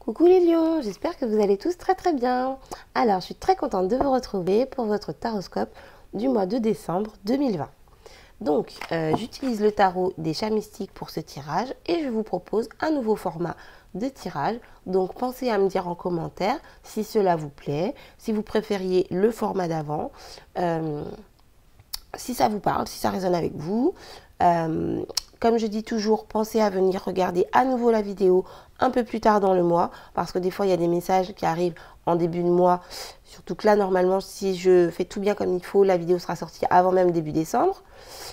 Coucou les lions, j'espère que vous allez tous très bien. Alors, je suis très contente de vous retrouver pour votre taroscope du mois de décembre 2020. Donc, j'utilise le tarot des chats mystiques pour ce tirage et je vous propose un nouveau format de tirage. Donc, pensez à me dire en commentaire si cela vous plaît, si vous préfériez le format d'avant, si ça vous parle, si ça résonne avec vous. Comme je dis toujours, pensez à venir regarder à nouveau la vidéo un peu plus tard dans le mois, parce que des fois, il y a des messages qui arrivent en début de mois. Surtout que là, normalement, si je fais tout bien comme il faut, la vidéo sera sortie avant même début décembre.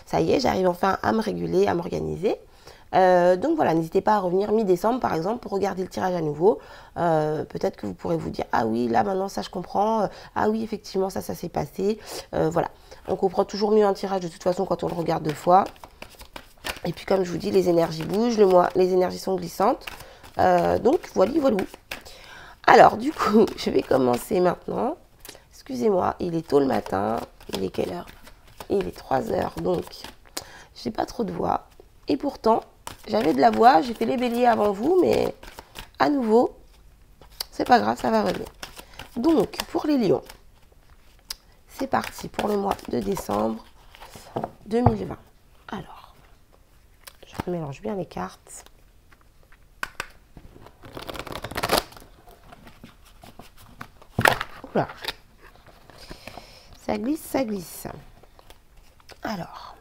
Ça y est, j'arrive enfin à me réguler, à m'organiser. Donc voilà, n'hésitez pas à revenir mi-décembre, par exemple, pour regarder le tirage à nouveau. Peut-être que vous pourrez vous dire, ah oui, là, maintenant, ça, je comprends. Ah oui, effectivement, ça s'est passé. Voilà, on comprend toujours mieux un tirage de toute façon quand on le regarde 2 fois. Et puis comme je vous dis, les énergies bougent, le mois, les énergies sont glissantes. Donc voilà. Alors du coup, je vais commencer maintenant. Excusez-moi, il est tôt le matin. Il est quelle heure? Il est 3 heures, donc j'ai pas trop de voix. Et pourtant, j'avais de la voix, j'ai fait les béliers avant vous, mais à nouveau, c'est pas grave, ça va revenir. Donc pour les lions, c'est parti pour le mois de décembre 2020. Alors, je mélange bien les cartes. Oula. Ça glisse, ça glisse. Alors,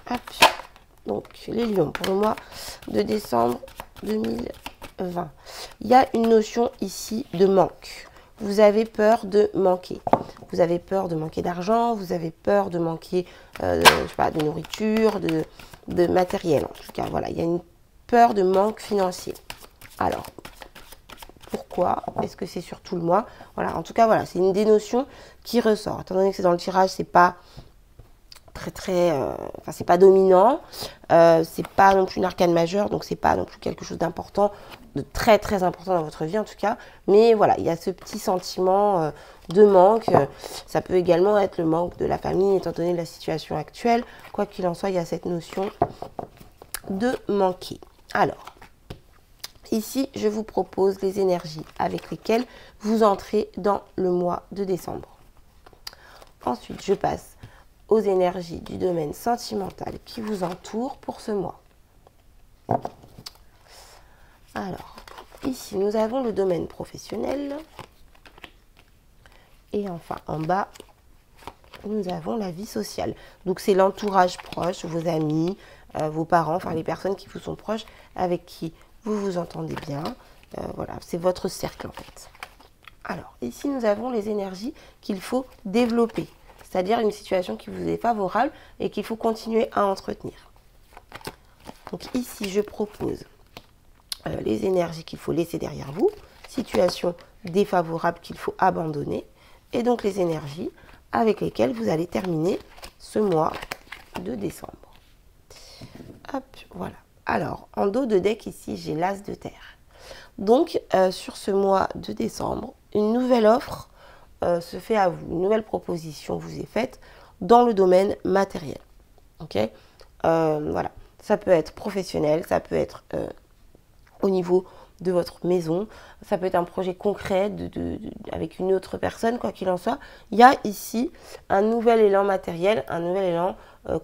hop. Donc, les lions, pour le mois de décembre 2020. Il y a une notion ici de manque. Vous avez peur de manquer. Vous avez peur de manquer d'argent, vous avez peur de manquer je sais pas, de nourriture, de matériel. En tout cas, voilà, il y a une peur de manque financier. Alors, pourquoi? Est-ce que c'est sur tout le mois? Voilà, en tout cas, voilà, c'est une des notions qui ressort. Étant donné que c'est dans le tirage, c'est pas enfin, c'est pas dominant, c'est pas non plus une arcane majeure, donc c'est pas non plus quelque chose d'important, de très important dans votre vie en tout cas, mais voilà, il y a ce petit sentiment de manque. Ça peut également être le manque de la famille étant donné la situation actuelle. Quoi qu'il en soit, il y a cette notion de manquer. Alors, ici, je vous propose les énergies avec lesquelles vous entrez dans le mois de décembre. Ensuite, je passe aux énergies du domaine sentimental qui vous entoure pour ce mois. Alors, ici, nous avons le domaine professionnel. Et enfin, en bas, nous avons la vie sociale. Donc, c'est l'entourage proche, vos amis, vos parents, enfin les personnes qui vous sont proches, avec qui vous vous entendez bien. Voilà, c'est votre cercle en fait. Alors, ici, nous avons les énergies qu'il faut développer. C'est-à-dire une situation qui vous est favorable et qu'il faut continuer à entretenir. Donc ici, je propose les énergies qu'il faut laisser derrière vous, situation défavorable qu'il faut abandonner, et donc les énergies avec lesquelles vous allez terminer ce mois de décembre. Hop, voilà. Alors, en dos de deck, ici, j'ai l'As de terre. Donc, sur ce mois de décembre, une nouvelle offre se fait à vous, une nouvelle proposition vous est faite dans le domaine matériel. Ok, voilà, ça peut être professionnel, ça peut être au niveau de votre maison, ça peut être un projet concret avec une autre personne, quoi qu'il en soit. Il y a ici un nouvel élan matériel, un nouvel élan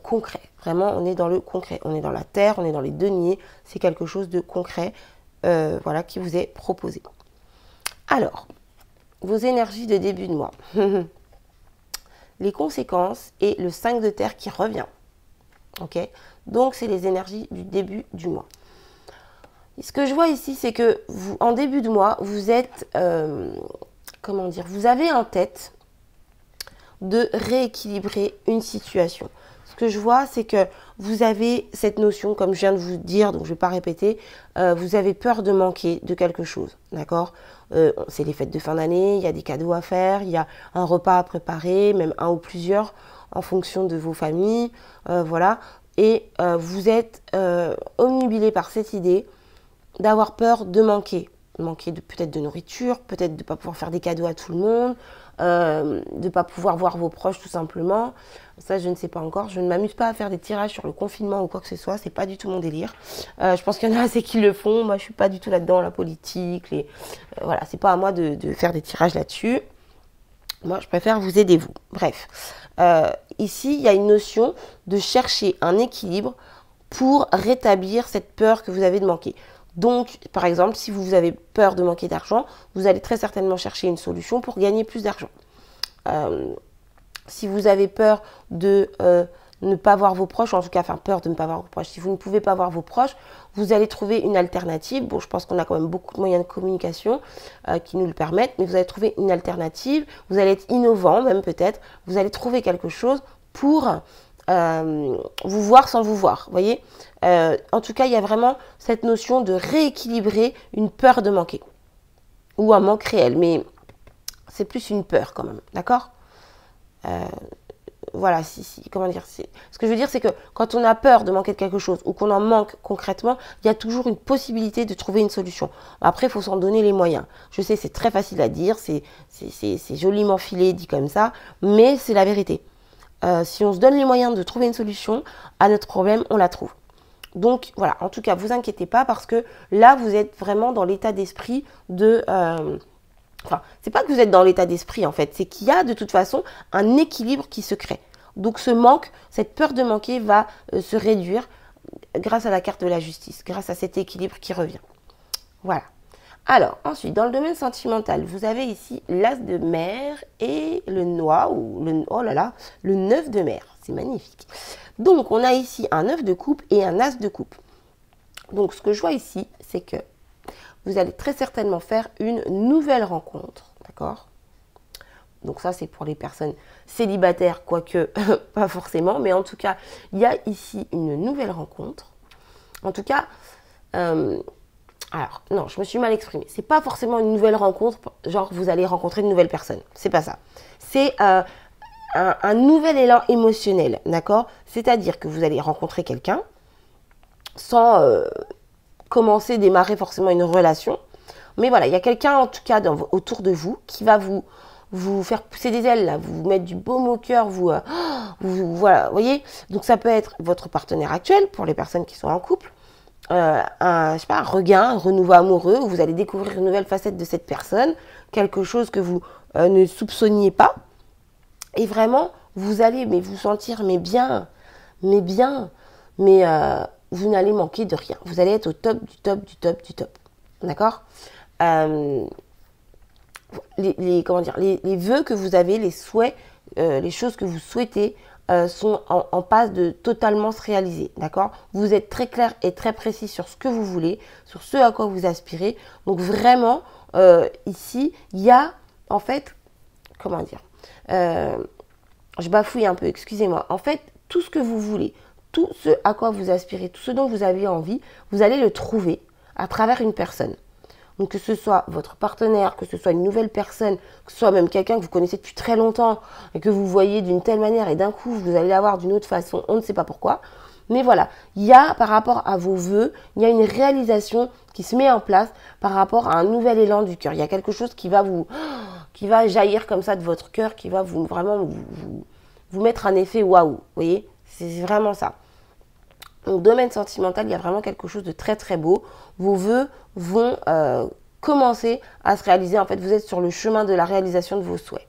concret. Vraiment, on est dans le concret, on est dans la terre, on est dans les deniers, c'est quelque chose de concret, voilà, qui vous est proposé. Alors, vos énergies de début de mois. Les conséquences et le 5 de terre qui revient. Ok, donc, c'est les énergies du début du mois. Et ce que je vois ici, c'est que vous, en début de mois, vous êtes, comment dire, vous avez en tête de rééquilibrer une situation. Ce que je vois, c'est que vous avez cette notion, comme je viens de vous dire, donc je ne vais pas répéter, vous avez peur de manquer de quelque chose, d'accord? C'est les fêtes de fin d'année, il y a des cadeaux à faire, il y a un repas à préparer, même un ou plusieurs, en fonction de vos familles, voilà. Et vous êtes omnubilé par cette idée d'avoir peur de manquer, manquer peut-être de nourriture, peut-être de ne pas pouvoir faire des cadeaux à tout le monde, de ne pas pouvoir voir vos proches tout simplement. Ça, je ne sais pas encore. Je ne m'amuse pas à faire des tirages sur le confinement ou quoi que ce soit. C'est pas du tout mon délire. Je pense qu'il y en a assez qui le font. Moi, je suis pas du tout là-dedans, la politique. Voilà, c'est pas à moi de faire des tirages là-dessus. Moi, je préfère vous aider, vous. Bref. Ici, il y a une notion de chercher un équilibre pour rétablir cette peur que vous avez de manquer. Donc, par exemple, si vous avez peur de manquer d'argent, vous allez très certainement chercher une solution pour gagner plus d'argent. Si vous avez peur de ne pas voir vos proches, en tout cas, enfin peur de ne pas voir vos proches, si vous ne pouvez pas voir vos proches, vous allez trouver une alternative. Bon, je pense qu'on a quand même beaucoup de moyens de communication qui nous le permettent, mais vous allez trouver une alternative, vous allez être innovant même peut-être, vous allez trouver quelque chose pour vous voir sans vous voir, vous voyez. En tout cas, il y a vraiment cette notion de rééquilibrer une peur de manquer ou un manque réel, mais c'est plus une peur quand même, d'accord. Voilà, comment dire, ce que je veux dire, c'est que quand on a peur de manquer de quelque chose ou qu'on en manque concrètement, il y a toujours une possibilité de trouver une solution. Après, il faut s'en donner les moyens. Je sais, c'est très facile à dire, c'est joliment filé, dit comme ça, mais c'est la vérité. Si on se donne les moyens de trouver une solution à notre problème, on la trouve. Donc voilà, en tout cas, vous inquiétez pas parce que là, vous êtes vraiment dans l'état d'esprit de... Enfin, c'est pas que vous êtes dans l'état d'esprit en fait, c'est qu'il y a de toute façon un équilibre qui se crée. Donc ce manque, cette peur de manquer va se réduire grâce à la carte de la justice, grâce à cet équilibre qui revient. Voilà. Alors, ensuite, dans le domaine sentimental, vous avez ici l'as de mer et le noix, ou le, oh là là, le 9 de mer. C'est magnifique. Donc, on a ici un 9 de coupe et un as de coupe. Donc, ce que je vois ici, c'est que vous allez très certainement faire une nouvelle rencontre, d'accord? Donc ça, c'est pour les personnes célibataires, quoique pas forcément, mais en tout cas, il y a ici une nouvelle rencontre. En tout cas, alors, non, je me suis mal exprimée. C'est pas forcément une nouvelle rencontre, genre vous allez rencontrer une nouvelle personne. C'est pas ça. C'est un nouvel élan émotionnel, d'accord? C'est-à-dire que vous allez rencontrer quelqu'un sans... commencer, démarrer forcément une relation. Mais voilà, il y a quelqu'un en tout cas autour de vous qui va vous faire pousser des ailes, là, vous mettre du baume au cœur, voilà, vous voyez. Donc ça peut être votre partenaire actuel pour les personnes qui sont en couple, je sais pas, un regain, un renouveau amoureux, où vous allez découvrir une nouvelle facette de cette personne, quelque chose que vous ne soupçonniez pas. Et vraiment, vous allez vous sentir bien, vous n'allez manquer de rien. Vous allez être au top du top du top du top. D'accord? Comment dire, les vœux que vous avez, les souhaits, les choses que vous souhaitez sont en passe de totalement se réaliser. D'accord? Vous êtes très clair et très précis sur ce que vous voulez, sur ce à quoi vous aspirez. Donc vraiment, ici, il y a en fait, comment dire, je bafouille un peu, excusez-moi. En fait, tout ce que vous voulez, tout ce à quoi vous aspirez, tout ce dont vous avez envie, vous allez le trouver à travers une personne. Donc que ce soit votre partenaire, que ce soit une nouvelle personne, que ce soit même quelqu'un que vous connaissez depuis très longtemps et que vous voyez d'une telle manière et d'un coup vous allez l'avoir d'une autre façon, on ne sait pas pourquoi. Mais voilà, il y a par rapport à vos vœux, il y a une réalisation qui se met en place par rapport à un nouvel élan du cœur. Il y a quelque chose qui va jaillir comme ça de votre cœur, qui va vraiment vous mettre un effet waouh, vous voyez, c'est vraiment ça. Au domaine sentimental, il y a vraiment quelque chose de très très beau. Vos vœux vont commencer à se réaliser. En fait, vous êtes sur le chemin de la réalisation de vos souhaits.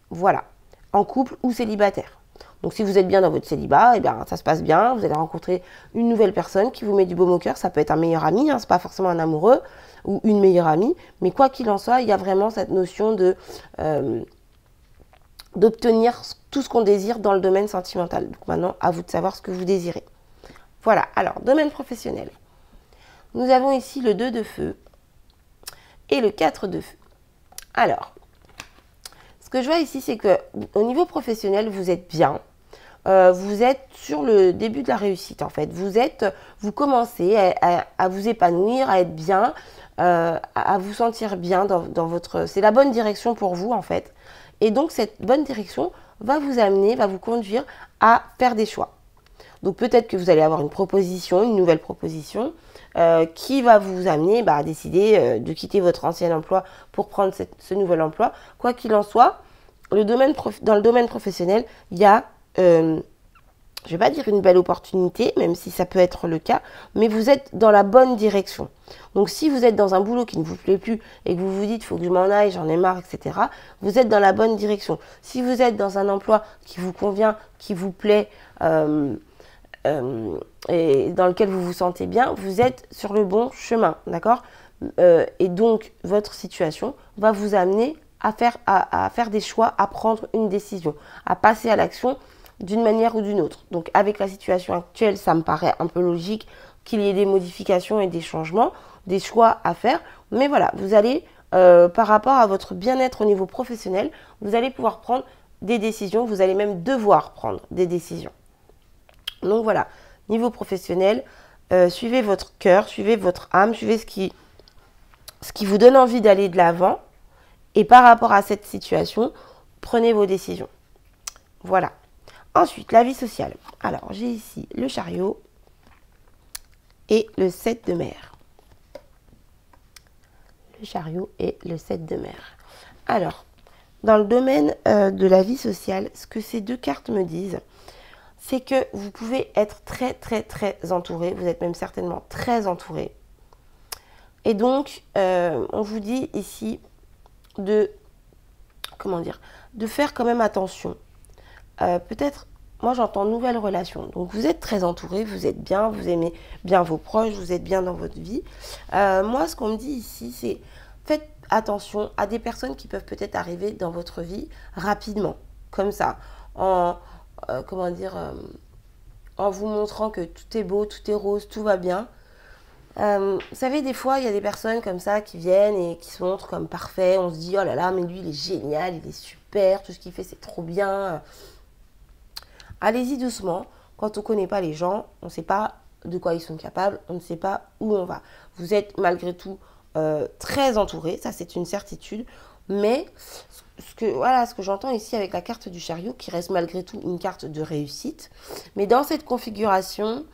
Voilà, en couple ou célibataire. Donc si vous êtes bien dans votre célibat, eh bien, ça se passe bien. Vous allez rencontrer une nouvelle personne qui vous met du baume au cœur. Ça peut être un meilleur ami, hein, c'est pas forcément un amoureux ou une meilleure amie. Mais quoi qu'il en soit, il y a vraiment cette notion d'obtenir tout ce qu'on désire dans le domaine sentimental. Donc maintenant, à vous de savoir ce que vous désirez. Voilà, alors, domaine professionnel. Nous avons ici le 2 de feu et le 4 de feu. Alors, ce que je vois ici, c'est que au niveau professionnel, vous êtes bien. Vous êtes sur le début de la réussite, en fait. Vous commencez à vous épanouir, à être bien, à vous sentir bien dans votre... C'est la bonne direction pour vous, en fait. Et donc, cette bonne direction va vous amener, va vous conduire à faire des choix. Donc peut-être que vous allez avoir une proposition, une nouvelle proposition, qui va vous amener à décider de quitter votre ancien emploi pour prendre ce nouvel emploi. Quoi qu'il en soit, dans le domaine professionnel, il y a, je ne vais pas dire une belle opportunité, même si ça peut être le cas, mais vous êtes dans la bonne direction. Donc si vous êtes dans un boulot qui ne vous plaît plus et que vous vous dites, il faut que je m'en aille, j'en ai marre, etc., vous êtes dans la bonne direction. Si vous êtes dans un emploi qui vous convient, qui vous plaît, et dans lequel vous vous sentez bien, vous êtes sur le bon chemin, d'accord? Et donc, votre situation va vous amener à faire des choix, à prendre une décision, à passer à l'action d'une manière ou d'une autre. Donc, avec la situation actuelle, ça me paraît un peu logique qu'il y ait des modifications et des changements, des choix à faire. Mais voilà, vous allez, par rapport à votre bien-être au niveau professionnel, vous allez pouvoir prendre des décisions, vous allez même devoir prendre des décisions. Donc voilà, niveau professionnel, suivez votre cœur, suivez votre âme, suivez ce qui vous donne envie d'aller de l'avant. Et par rapport à cette situation, prenez vos décisions. Voilà. Ensuite, la vie sociale. Alors, j'ai ici le chariot et le 7 de mer. Le chariot et le 7 de mer. Alors, dans le domaine de la vie sociale, ce que ces deux cartes me disent, c'est que vous pouvez être très, très, très entouré. Vous êtes même certainement très entouré. Et donc, on vous dit ici de, de faire quand même attention. Peut-être, moi j'entends nouvelle relation. Donc, vous êtes très entouré, vous êtes bien, vous aimez bien vos proches, vous êtes bien dans votre vie. Moi, ce qu'on me dit ici, c'est faites attention à des personnes qui peuvent peut-être arriver dans votre vie rapidement, comme ça, en vous montrant que tout est beau, tout est rose, tout va bien. Vous savez, des fois, il y a des personnes comme ça qui viennent et qui se montrent comme parfaits. On se dit, oh là là, mais lui, il est génial, il est super, tout ce qu'il fait, c'est trop bien. Allez-y doucement. Quand on ne connaît pas les gens, on ne sait pas de quoi ils sont capables, on ne sait pas où on va. Vous êtes malgré tout très entouré, ça c'est une certitude. Mais ce que j'entends ici avec la carte du chariot, qui reste malgré tout une carte de réussite. Mais dans cette configuration,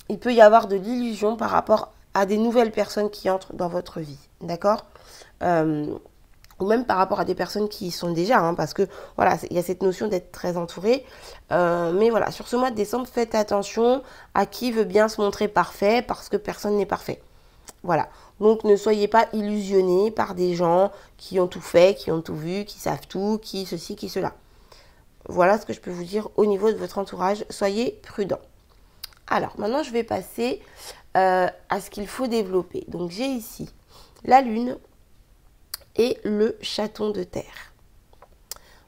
il peut y avoir de l'illusion par rapport à des nouvelles personnes qui entrent dans votre vie. D'accord ? Ou même par rapport à des personnes qui y sont déjà, hein, parce que voilà, il y a cette notion d'être très entouré. Mais voilà, sur ce mois de décembre, faites attention à qui veut bien se montrer parfait, parce que personne n'est parfait. Voilà, donc ne soyez pas illusionnés par des gens qui ont tout fait, qui ont tout vu, qui savent tout, qui ceci, qui cela. Voilà ce que je peux vous dire au niveau de votre entourage. Soyez prudents. Alors, maintenant, je vais passer à ce qu'il faut développer. Donc, j'ai ici la lune et le chaton de terre.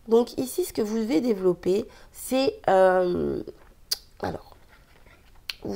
Donc, ici, ce que vous devez développer, c'est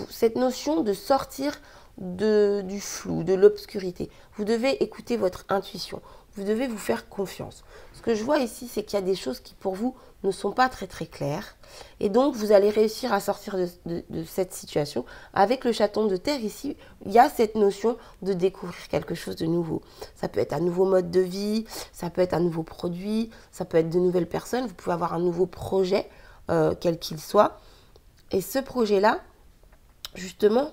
cette notion de sortir du flou, de l'obscurité. Vous devez écouter votre intuition. Vous devez vous faire confiance. Ce que je vois ici, c'est qu'il y a des choses qui, pour vous, ne sont pas très très claires. Et donc, vous allez réussir à sortir de cette situation. Avec le chaton de terre, ici, il y a cette notion de découvrir quelque chose de nouveau. Ça peut être un nouveau mode de vie, ça peut être un nouveau produit, ça peut être de nouvelles personnes. Vous pouvez avoir un nouveau projet, quel qu'il soit. Et ce projet-là, justement,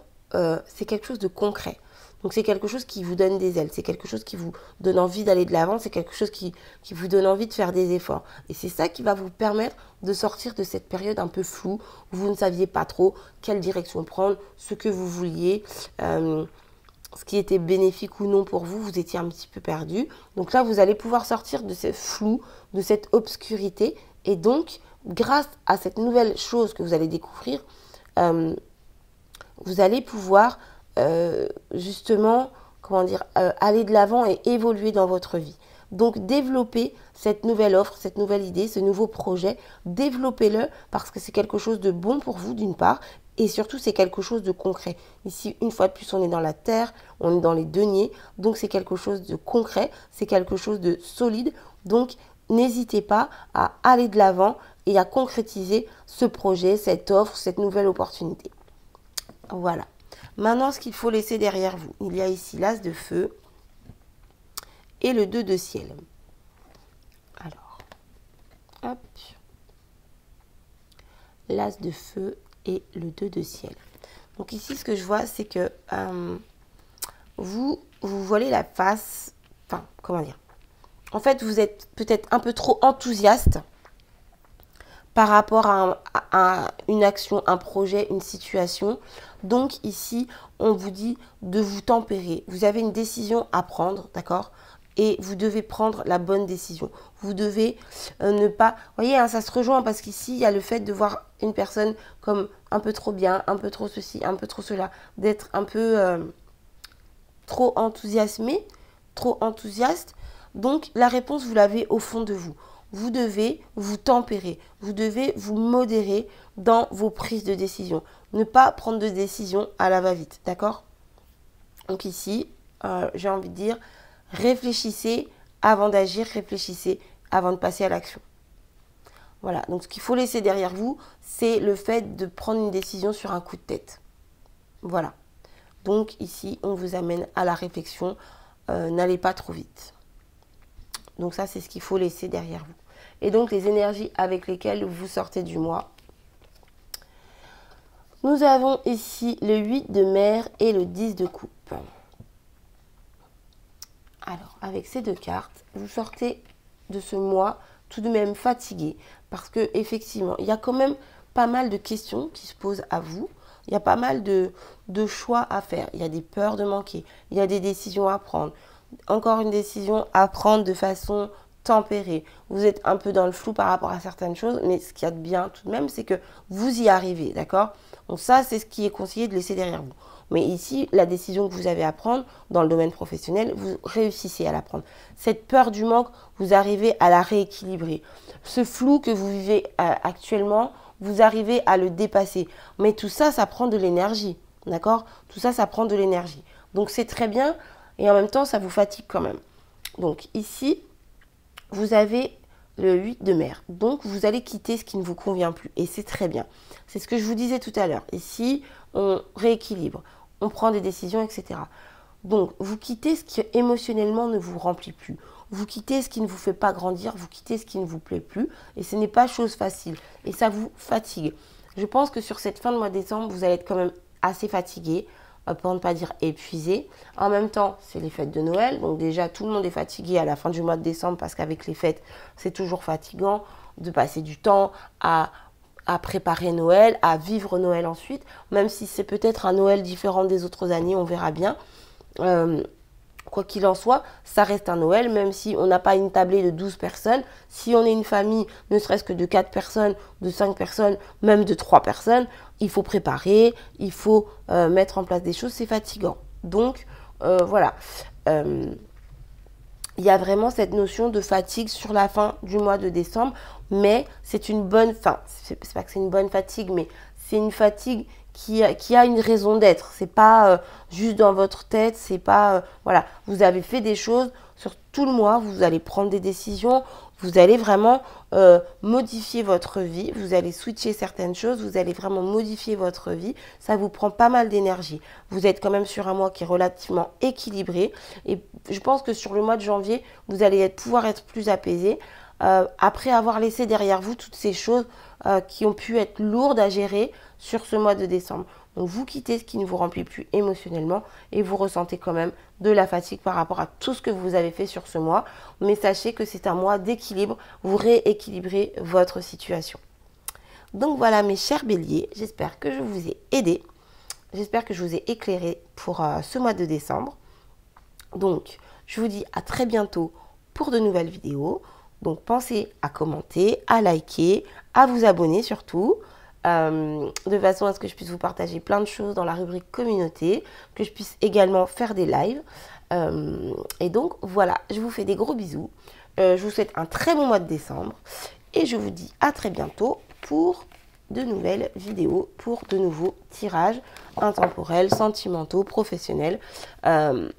c'est quelque chose de concret. Donc c'est quelque chose qui vous donne des ailes, c'est quelque chose qui vous donne envie d'aller de l'avant, c'est quelque chose qui vous donne envie de faire des efforts. Et c'est ça qui va vous permettre de sortir de cette période un peu floue, où vous ne saviez pas trop quelle direction prendre, ce que vous vouliez, ce qui était bénéfique ou non pour vous, vous étiez un petit peu perdu. Donc là, vous allez pouvoir sortir de ce flou, de cette obscurité. Et donc, grâce à cette nouvelle chose que vous allez découvrir, vous allez pouvoir justement, aller de l'avant et évoluer dans votre vie. Donc, développez cette nouvelle offre, cette nouvelle idée, ce nouveau projet. Développez-le parce que c'est quelque chose de bon pour vous, d'une part, et surtout, c'est quelque chose de concret. Ici, une fois de plus, on est dans la terre, on est dans les deniers, donc c'est quelque chose de concret, c'est quelque chose de solide. Donc, n'hésitez pas à aller de l'avant et à concrétiser ce projet, cette offre, cette nouvelle opportunité. Voilà. Maintenant, ce qu'il faut laisser derrière vous, il y a ici l'as de feu et le 2 de ciel. Alors, hop, l'as de feu et le 2 de ciel. Donc ici, ce que je vois, c'est que vous voilez la face. Enfin, comment dire? En fait, vous êtes peut-être un peu trop enthousiaste par rapport à une action, un projet, une situation. Donc ici, on vous dit de vous tempérer. Vous avez une décision à prendre, d'accord? Et vous devez prendre la bonne décision. Vous devez ne pas... Vous voyez, hein, ça se rejoint parce qu'ici, il y a le fait de voir une personne comme un peu trop bien, un peu trop ceci, un peu trop cela, d'être un peu trop enthousiasmé, trop enthousiaste. Donc, la réponse, vous l'avez au fond de vous. Vous devez vous tempérer, vous devez vous modérer dans vos prises de décision. Ne pas prendre de décision à la va-vite, d'accord? Donc ici, j'ai envie de dire, réfléchissez avant d'agir, réfléchissez avant de passer à l'action. Voilà, donc ce qu'il faut laisser derrière vous, c'est le fait de prendre une décision sur un coup de tête. Voilà. Donc ici, on vous amène à la réflexion, n'allez pas trop vite. Donc ça, c'est ce qu'il faut laisser derrière vous. Et donc, les énergies avec lesquelles vous sortez du mois. Nous avons ici le 8 de mer et le 10 de coupe. Alors, avec ces deux cartes, vous sortez de ce mois tout de même fatigué. Parce que effectivement, il y a quand même pas mal de questions qui se posent à vous. Il y a pas mal de choix à faire. Il y a des peurs de manquer. Il y a des décisions à prendre. Encore une décision à prendre de façon tempérée. Vous êtes un peu dans le flou par rapport à certaines choses, mais ce qu'il y a de bien tout de même, c'est que vous y arrivez, d'accord? Donc ça, c'est ce qui est conseillé de laisser derrière vous. Mais ici, la décision que vous avez à prendre dans le domaine professionnel, vous réussissez à la prendre. Cette peur du manque, vous arrivez à la rééquilibrer. Ce flou que vous vivez actuellement, vous arrivez à le dépasser. Mais tout ça, ça prend de l'énergie, d'accord? Tout ça, ça prend de l'énergie. Donc c'est très bien. Et en même temps, ça vous fatigue quand même. Donc ici, vous avez le 8 de mer. Donc, vous allez quitter ce qui ne vous convient plus. Et c'est très bien. C'est ce que je vous disais tout à l'heure. Ici, on rééquilibre. On prend des décisions, etc. Donc, vous quittez ce qui émotionnellement ne vous remplit plus. Vous quittez ce qui ne vous fait pas grandir. Vous quittez ce qui ne vous plaît plus. Et ce n'est pas chose facile. Et ça vous fatigue. Je pense que sur cette fin de mois de décembre, vous allez être quand même assez fatigué, pour ne pas dire épuisé. En même temps, c'est les fêtes de Noël. Donc déjà, tout le monde est fatigué à la fin du mois de décembre parce qu'avec les fêtes, c'est toujours fatigant de passer du temps à préparer Noël, à vivre Noël ensuite. Même si c'est peut-être un Noël différent des autres années, on verra bien. Quoi qu'il en soit, ça reste un Noël, même si on n'a pas une tablée de 12 personnes. Si on est une famille, ne serait-ce que de 4 personnes, de 5 personnes, même de 3 personnes, il faut préparer, il faut mettre en place des choses, c'est fatigant. Donc, voilà. Il y a vraiment cette notion de fatigue sur la fin du mois de décembre, mais c'est une bonne... Enfin, c'est pas que c'est une bonne fatigue, mais c'est une fatigue qui a une raison d'être. C'est pas juste dans votre tête, c'est pas... voilà, vous avez fait des choses sur tout le mois, vous allez prendre des décisions, vous allez vraiment modifier votre vie, vous allez switcher certaines choses, vous allez vraiment modifier votre vie. Ça vous prend pas mal d'énergie. Vous êtes quand même sur un mois qui est relativement équilibré. Et je pense que sur le mois de janvier, vous allez pouvoir être plus apaisé. Après avoir laissé derrière vous toutes ces choses qui ont pu être lourdes à gérer sur ce mois de décembre. Donc vous quittez ce qui ne vous remplit plus émotionnellement et vous ressentez quand même de la fatigue par rapport à tout ce que vous avez fait sur ce mois. Mais sachez que c'est un mois d'équilibre, vous rééquilibrez votre situation. Donc voilà mes chers béliers, j'espère que je vous ai aidé, j'espère que je vous ai éclairé pour ce mois de décembre. Donc je vous dis à très bientôt pour de nouvelles vidéos. Donc pensez à commenter, à liker, à vous abonner surtout. De façon à ce que je puisse vous partager plein de choses dans la rubrique communauté, que je puisse également faire des lives. Et donc voilà, je vous fais des gros bisous. Je vous souhaite un très bon mois de décembre et je vous dis à très bientôt pour de nouvelles vidéos, pour de nouveaux tirages intemporels, sentimentaux, professionnels.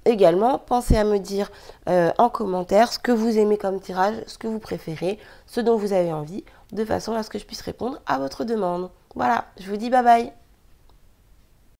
Également, pensez à me dire en commentaire ce que vous aimez comme tirage, ce que vous préférez, ce dont vous avez envie, de façon à ce que je puisse répondre à votre demande. Voilà, je vous dis bye bye.